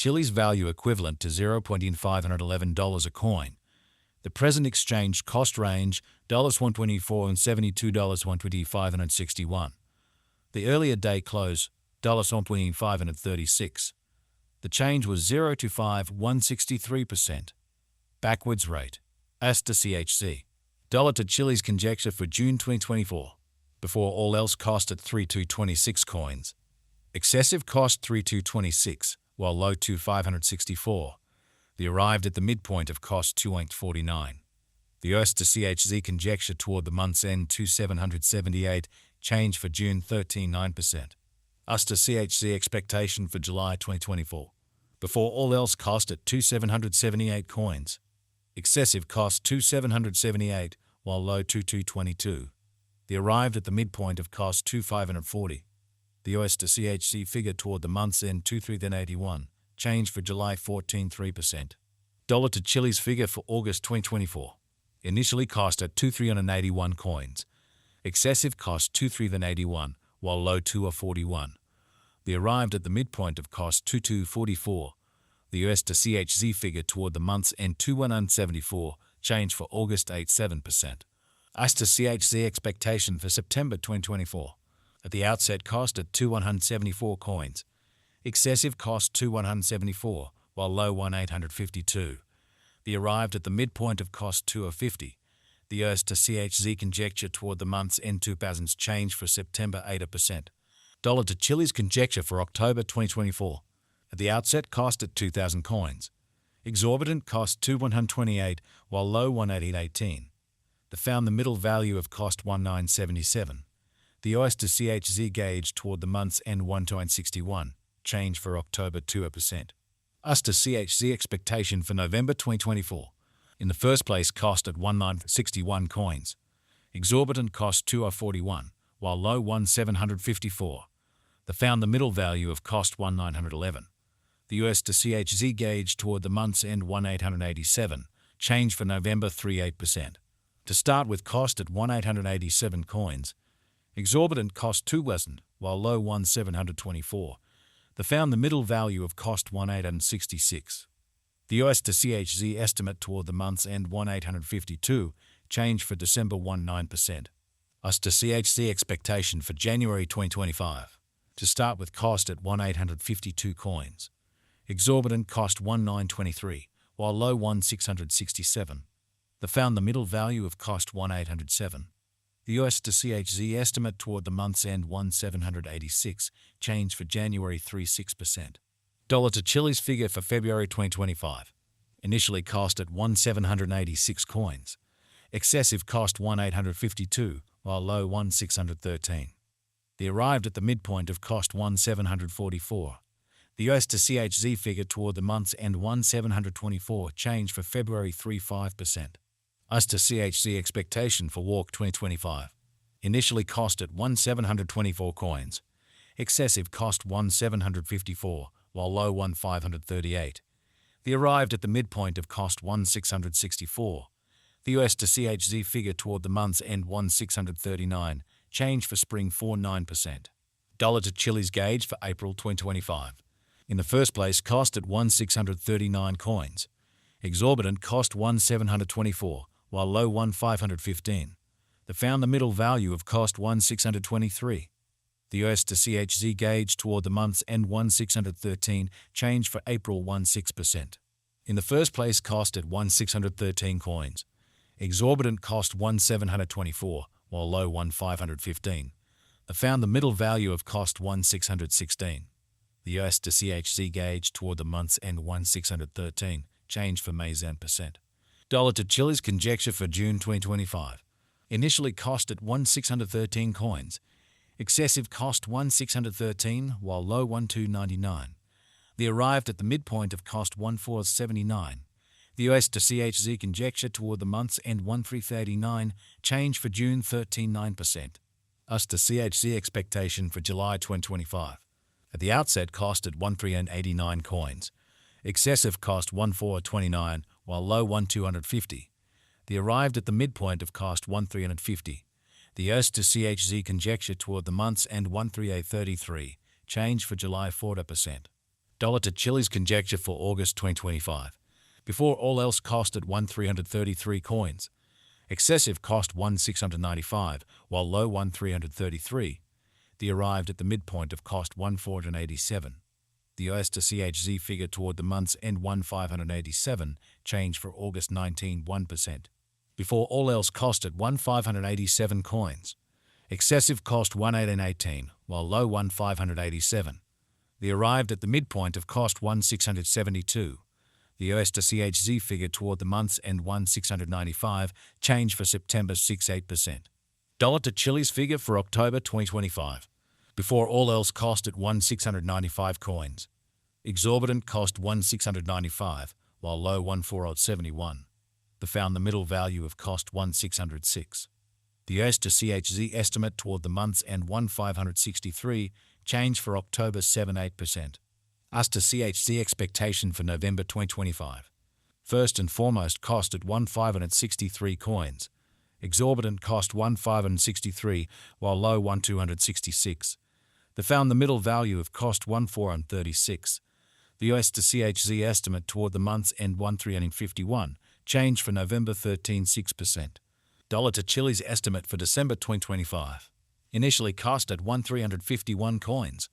Chiliz value equivalent to $0.511 a coin. The present exchange cost range $1.24 and $72.125 and 61. The earlier day close $1.25 and 36. The change was 0 to 5 163%. Backwards rate as to CHZ. Dollar to Chiliz conjecture for June 2024. Before all else cost at 3226 coins. Excessive cost 3226, while low to 564. The arrived at the midpoint of cost 2849. The US to CHZ conjecture toward the month's end 2778, change for June 13.9%. US to CHZ expectation for July 2024. Before all else cost at 2778 coins. Excessive cost 2778, while low 2222. The arrived at the midpoint of cost 2540. The US to CHZ figure toward the month's end 2381, change for July 14.3%. Dollar to Chiliz figure for August 2024. Initially cost at 2381 coins. Excessive cost 2381, while low 241. The arrived at the midpoint of cost 2244. The US to CHZ figure toward the month's end 2174, change for August 8.7%. US to CHZ expectation for September 2024. At the outset cost at 2174 coins. Excessive cost 2174, while low 1852. The arrived at the midpoint of cost 2050. The US to CHZ conjecture toward the month's end 2000s change for September 8%. Dollar to Chiliz conjecture for October 2024. At the outset cost at 2000 coins. Exorbitant cost 2128, while low 18818. The found the middle value of cost 1977. The US to CHZ gauge toward the month's end 1961, change for October 2%. US to CHZ expectation for November 2024. In the first place cost at 1961 coins. Exorbitant cost 2041, while low 1754. The found the middle value of cost 1911. The US to CHZ gauge toward the month's end 1887, change for November 38%. To start with cost at 1887 coins. Exorbitant cost 2,000, while low 1724. The found the middle value of cost 1866. The US to CHZ estimate toward the month's end 1852, change for December 19%. US to CHZ expectation for January 2025. To start with cost at 1852 coins. Exorbitant cost 1923, while low 1667. The found the middle value of cost 1807. The US to CHZ estimate toward the month's end 1786, change for January 36%. Dollar to Chiliz figure for February 2025. Initially cost at 1786 coins. Excessive cost 1852, while low 1613. The arrived at the midpoint of cost 1744. The US to CHZ figure toward the month's end 1724, change for February 35%. US to CHZ expectation for Walk 2025. Initially cost at 1724 coins. Excessive cost 1754, while low 1538. The arrived at the midpoint of cost 1664. The US to CHZ figure toward the month's end 1639, change for spring 49%. Dollar to Chiliz gauge for April 2025. In the first place cost at 1639 coins. Exorbitant cost 1724, while low 1515. The found the middle value of cost 1623. The US to CHZ gauge toward the month's end 1613, change for April 16%. In the first place cost at 1613 coins. Exorbitant cost 1724, while low 1515. The found the middle value of cost 1616. The US to CHZ gauge toward the month's end 1613, change for May 10%. Dollar to Chiliz conjecture for June 2025. Initially cost at 1613 coins. Excessive cost 1613, while low 1299. The arrived at the midpoint of cost 1479. The US to CHZ conjecture toward the month's end 1339, change for June 13.9%. US to CHZ expectation for July 2025. At the outset cost at 1389 coins. Excessive cost 1429, while low 1250. The arrived at the midpoint of cost 1350. The US to CHZ conjecture toward the month's end 13833, change for July 40%. Dollar to Chilliz conjecture for August 2025. Before all else cost at 1,333 coins. Excessive cost 1,695, while low 1,333. The arrived at the midpoint of cost 1,487. The US to CHZ figure toward the month's end 1,587, change for August 19 1%. Before all else cost at 1,587 coins. Excessive cost 1,818, while low 1,587. The arrived at the midpoint of cost 1,672. The US to CHZ figure toward the month's end 1,695, change for September 6.8%. Dollar to Chilliz figure for October 2025. Before all else cost at 1,695 coins. Exorbitant cost 1,695, while low 1,471. The found the middle value of cost 1,606. The US to CHZ estimate toward the month's end 1,563, change for October 7.8%. US to CHZ expectation for November 2025. First and foremost cost at 1,563 coins. Exorbitant cost 1,563, while low 1,266. They found the middle value of cost 1,436. The US to CHZ estimate toward the month's end 1,351, change for November 13.6%. Dollar to Chilliz estimate for December 2025. Initially cost at 1,351 coins.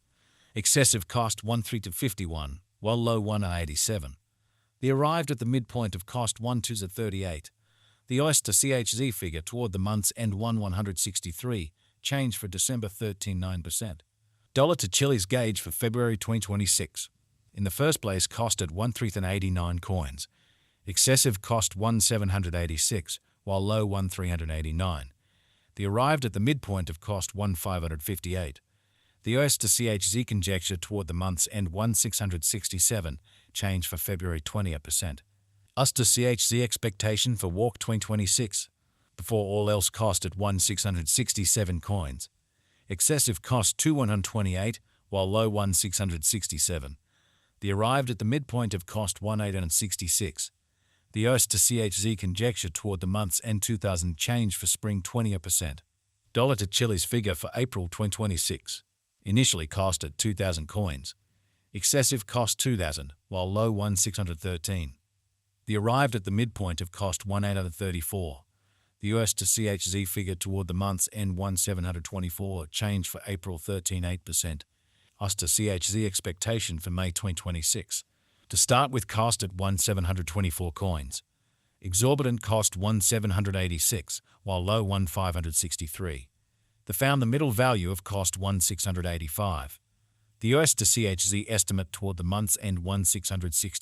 Excessive cost 1,351, while low 1,87. They arrived at the midpoint of cost 1,238. The US to CHZ figure toward the month's end 1,163, change for December 13.9%. Dollar to Chilliz gauge for February 2026. In the first place cost at 1,389 coins. Excessive cost 1,786, while low 1,389. They arrived at the midpoint of cost 1,558. The US to CHZ conjecture toward the month's end 1,667, change for February 20%. US to CHZ expectation for Walk 2026. Before all else cost at 1,667 coins. Excessive cost 2,128, while low 1,667. They arrived at the midpoint of cost 1,866. The US to CHZ conjecture toward the month's end 2,000, change for spring 20%. Dollar to Chilliz figure for April 2026. Initially cost at 2,000 coins. Excessive cost 2,000, while low 1,613. They arrived at the midpoint of cost 1,834. The US to CHZ figure toward the month's end 1,724, change for April 13.8%. US to CHZ expectation for May 2026. To start with cost at 1,724 coins. Exorbitant cost 1,786, while low 1,563. They found the middle value of cost 1,685. The US to CHZ estimate toward the month's end 1,660.